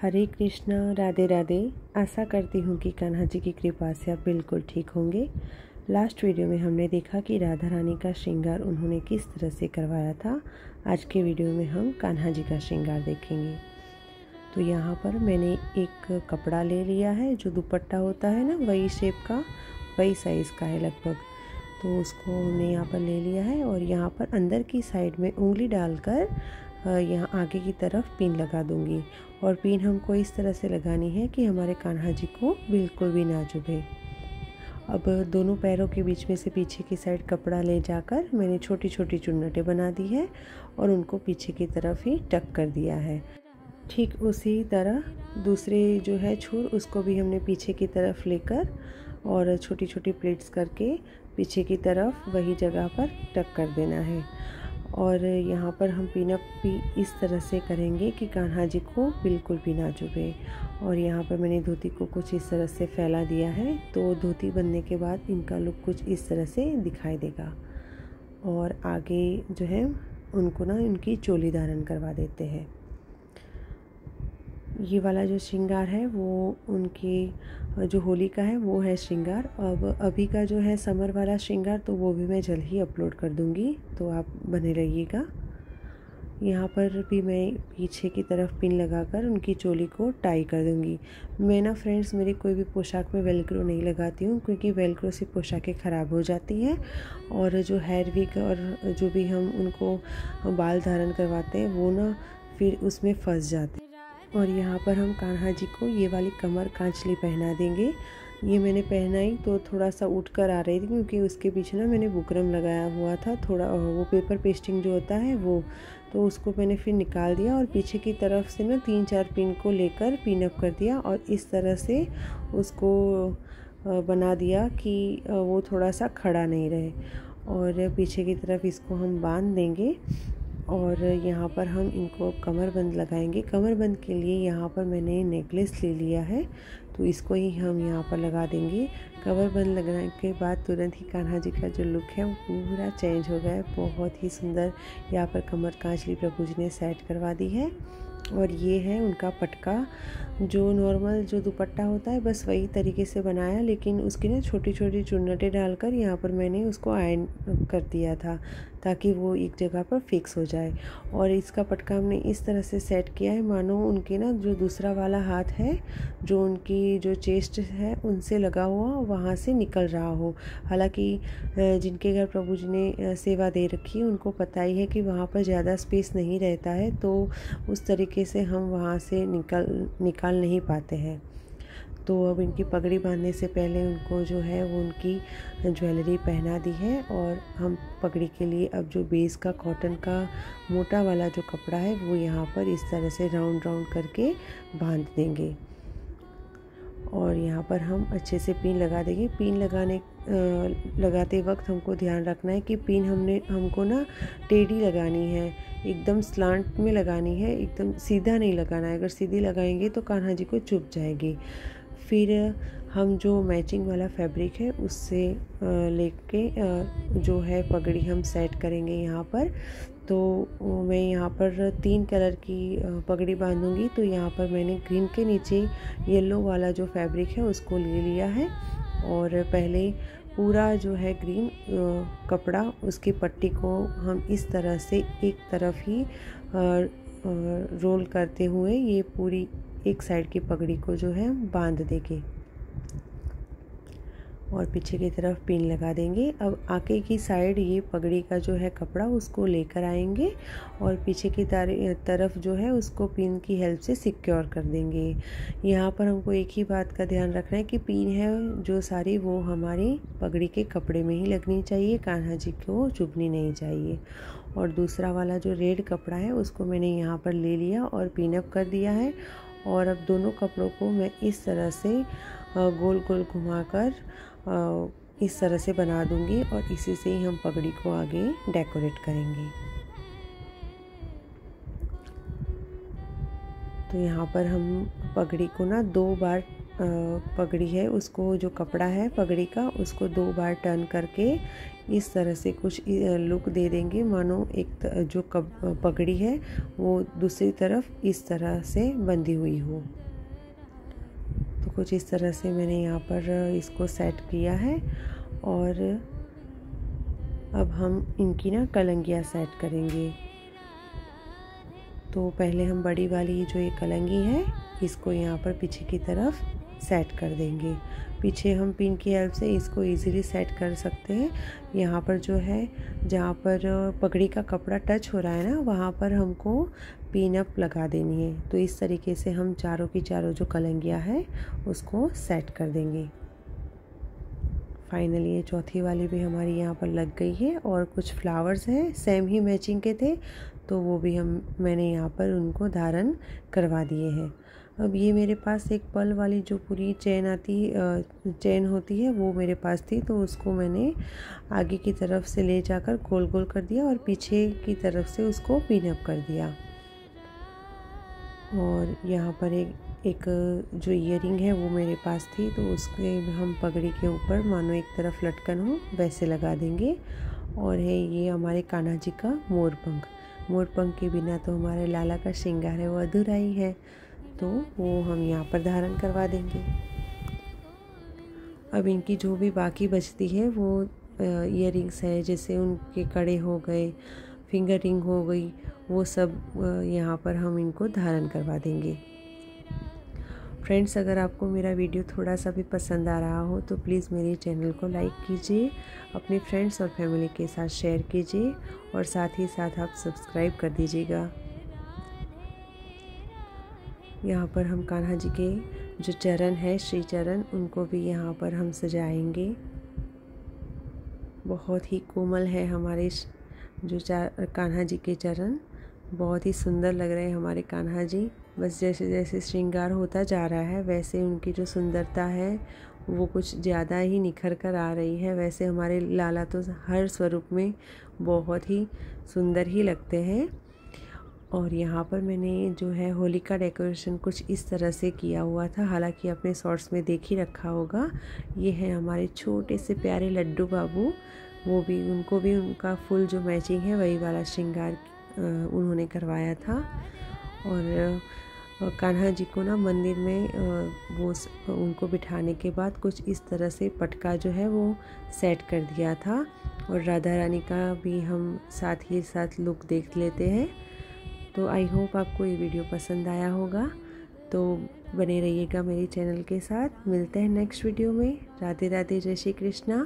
हरे कृष्णा, राधे राधे। आशा करती हूँ कि कान्हा जी की कृपा से आप बिल्कुल ठीक होंगे। लास्ट वीडियो में हमने देखा कि राधा रानी का श्रृंगार उन्होंने किस तरह से करवाया था। आज के वीडियो में हम कान्हा जी का श्रृंगार देखेंगे। तो यहाँ पर मैंने एक कपड़ा ले लिया है, जो दुपट्टा होता है ना, वही शेप का, वही साइज़ का है लगभग। तो उसको हमने यहाँ पर ले लिया है और यहाँ पर अंदर की साइड में उंगली डालकर यहाँ आगे की तरफ पिन लगा दूंगी। और पिन हमको इस तरह से लगानी है कि हमारे कान्हा जी को बिल्कुल भी ना चुभे। अब दोनों पैरों के बीच में से पीछे की साइड कपड़ा ले जाकर मैंने छोटी छोटी चुन्नटें बना दी है और उनको पीछे की तरफ ही टक कर दिया है। ठीक उसी तरह दूसरे जो है छोर, उसको भी हमने पीछे की तरफ लेकर और छोटी छोटी प्लेट्स करके पीछे की तरफ वही जगह पर टक कर देना है। और यहाँ पर हम पिनअप भी इस तरह से करेंगे कि कान्हा जी को बिल्कुल भी ना चुभे। और यहाँ पर मैंने धोती को कुछ इस तरह से फैला दिया है, तो धोती बनने के बाद इनका लुक कुछ इस तरह से दिखाई देगा। और आगे जो है उनको ना इनकी चोली धारण करवा देते हैं। ये वाला जो श्रृंगार है वो उनकी जो होली का है वो है श्रृंगार। अब अभी का जो है समर वाला श्रृंगार तो वो भी मैं जल्द ही अपलोड कर दूंगी, तो आप बने रहिएगा। यहाँ पर भी मैं पीछे की तरफ पिन लगाकर उनकी चोली को टाई कर दूंगी। मैं ना फ्रेंड्स, मेरी कोई भी पोशाक में वेलक्रो नहीं लगाती हूँ, क्योंकि वेलक्रो से पोशाकें ख़राब हो जाती हैं और जो हेयर विग और जो भी हम उनको बाल धारण करवाते हैं वो ना फिर उसमें फंस जाते हैं। और यहाँ पर हम कान्हा जी को ये वाली कमर कांचली पहना देंगे। ये मैंने पहनाई तो थोड़ा सा उठ कर आ रही थी, क्योंकि उसके पीछे ना मैंने बुकरम लगाया हुआ था, थोड़ा वो पेपर पेस्टिंग जो होता है वो, तो उसको मैंने फिर निकाल दिया और पीछे की तरफ से ना 3-4 पिन को लेकर पिन अप कर दिया और इस तरह से उसको बना दिया कि वो थोड़ा सा खड़ा नहीं रहे। और पीछे की तरफ इसको हम बांध देंगे और यहाँ पर हम इनको कमरबंद लगाएंगे। कमरबंद के लिए यहाँ पर मैंने नेकलेस ले लिया है, तो इसको ही हम यहाँ पर लगा देंगे। कमरबंद लगाने के बाद तुरंत ही कान्हा जी का जो लुक है वो पूरा चेंज हो गया है। बहुत ही सुंदर यहाँ पर कमर कांचली प्रभु जी ने सेट करवा दी है। और ये है उनका पटका, जो नॉर्मल जो दुपट्टा होता है बस वही तरीके से बनाया, लेकिन उसकी ना छोटी छोटी चुन्नटें डालकर यहाँ पर मैंने उसको आयरन कर दिया था, ताकि वो एक जगह पर फिक्स हो जाए। और इसका पटका हमने इस तरह से सेट किया है मानो उनके ना जो दूसरा वाला हाथ है, जो उनकी जो चेस्ट है उनसे लगा हुआ वहाँ से निकल रहा हो। हालांकि जिनके घर प्रभु जी ने सेवा दे रखी है उनको पता ही है कि वहाँ पर ज़्यादा स्पेस नहीं रहता है, तो उस तरीके से हम वहाँ से निकाल नहीं पाते हैं। तो अब इनकी पगड़ी बांधने से पहले उनको जो है वो उनकी ज्वेलरी पहना दी है। और हम पगड़ी के लिए अब जो बेस का कॉटन का मोटा वाला जो कपड़ा है वो यहाँ पर इस तरह से राउंड राउंड करके बांध देंगे। और यहाँ पर हम अच्छे से पिन लगा देंगे। पिन लगाते वक्त हमको ध्यान रखना है कि पिन हमको ना टेढ़ी लगानी है, एकदम स्लांट में लगानी है, एकदम सीधा नहीं लगाना है। अगर सीधी लगाएंगे तो कान्हा जी को चुभ जाएगी। फिर हम जो मैचिंग वाला फैब्रिक है उससे लेके जो है पगड़ी हम सेट करेंगे यहाँ पर। तो मैं यहाँ पर 3 कलर की पगड़ी बांधूंगी। तो यहाँ पर मैंने ग्रीन के नीचे येलो वाला जो फैब्रिक है उसको ले लिया है और पहले पूरा जो है ग्रीन कपड़ा, उसकी पट्टी को हम इस तरह से एक तरफ ही रोल करते हुए ये पूरी एक साइड की पगड़ी को जो है बांध देंगे और पीछे की तरफ पिन लगा देंगे। अब आगे की साइड ये पगड़ी का जो है कपड़ा उसको लेकर आएंगे और पीछे की तरफ जो है उसको पिन की हेल्प से सिक्योर कर देंगे। यहाँ पर हमको एक ही बात का ध्यान रखना है कि पिन है जो सारी वो हमारी पगड़ी के कपड़े में ही लगनी चाहिए, कान्हा जी को चुभनी नहीं चाहिए। और दूसरा वाला जो रेड कपड़ा है उसको मैंने यहाँ पर ले लिया और पिन अप कर दिया है। और अब दोनों कपड़ों को मैं इस तरह से गोल गोल घुमाकर इस तरह से बना दूंगी और इसी से ही हम पगड़ी को आगे डेकोरेट करेंगे। तो यहाँ पर हम पगड़ी को ना 2 बार पगड़ी है उसको, जो कपड़ा है पगड़ी का, उसको 2 बार टर्न करके इस तरह से कुछ लुक दे देंगे, मानो एक जो पगड़ी है वो दूसरी तरफ इस तरह से बंधी हुई हो। तो कुछ इस तरह से मैंने यहाँ पर इसको सेट किया है। और अब हम इनकी ना कलंगियाँ सेट करेंगे। तो पहले हम बड़ी वाली जो ये कलंगी है इसको यहाँ पर पीछे की तरफ सेट कर देंगे। पीछे हम पिन की हेल्प से इसको इजीली सेट कर सकते हैं। यहाँ पर जो है, जहाँ पर पगड़ी का कपड़ा टच हो रहा है ना, वहाँ पर हमको पिन अप लगा देनी है। तो इस तरीके से हम चारों की चारों जो कलंगियाँ हैं उसको सेट कर देंगे। फाइनली ये चौथी वाली भी हमारी यहाँ पर लग गई है। और कुछ फ्लावर्स हैं सेम ही मैचिंग के थे, तो वो भी मैंने यहाँ पर उनको धारण करवा दिए हैं। अब ये मेरे पास एक पर्ल वाली जो पूरी चेन होती है वो मेरे पास थी, तो उसको मैंने आगे की तरफ से ले जाकर गोल गोल कर दिया और पीछे की तरफ से उसको पिन अप कर दिया। और यहाँ पर एक जो ईयरिंग है वो मेरे पास थी, तो उसके हम पगड़ी के ऊपर मानो एक तरफ लटकन हो वैसे लगा देंगे। और है ये हमारे कान्हा जी का मोरपंख। मोरपंख के बिना तो हमारे लाला का श्रृंगार है वो अधूरा ही है, तो वो हम यहाँ पर धारण करवा देंगे। अब इनकी जो भी बाकी बचती है वो ईयरिंग्स है, जैसे उनके कड़े हो गए, फिंगर रिंग हो गई, वो सब यहाँ पर हम इनको धारण करवा देंगे। फ्रेंड्स, अगर आपको मेरा वीडियो थोड़ा सा भी पसंद आ रहा हो तो प्लीज़ मेरे चैनल को लाइक कीजिए, अपने फ्रेंड्स और फैमिली के साथ शेयर कीजिए और साथ ही साथ आप सब्सक्राइब कर दीजिएगा। यहाँ पर हम कान्हा जी के जो चरण है, श्री चरण, उनको भी यहाँ पर हम सजाएंगे। बहुत ही कोमल है हमारे जो कान्हा जी के चरण, बहुत ही सुंदर लग रहे हैं हमारे कान्हा जी। बस जैसे जैसे श्रृंगार होता जा रहा है वैसे उनकी जो सुंदरता है वो कुछ ज़्यादा ही निखर कर आ रही है। वैसे हमारे लाला तो हर स्वरूप में बहुत ही सुंदर ही लगते हैं। और यहाँ पर मैंने जो है होली का डेकोरेशन कुछ इस तरह से किया हुआ था, हालांकि अपने शॉर्ट्स में देख ही रखा होगा। ये है हमारे छोटे से प्यारे लड्डू बाबू, वो भी उनको भी उनका फुल जो मैचिंग है वही वाला श्रृंगार उन्होंने करवाया था। और कान्हा जी को ना मंदिर में वो उनको बिठाने के बाद कुछ इस तरह से पटका जो है वो सेट कर दिया था। और राधा रानी का भी हम साथ ही साथ लुक देख लेते हैं। तो आई होप आपको ये वीडियो पसंद आया होगा, तो बने रहिएगा मेरे चैनल के साथ। मिलते हैं नेक्स्ट वीडियो में। राधे राधे, जय श्री कृष्णा।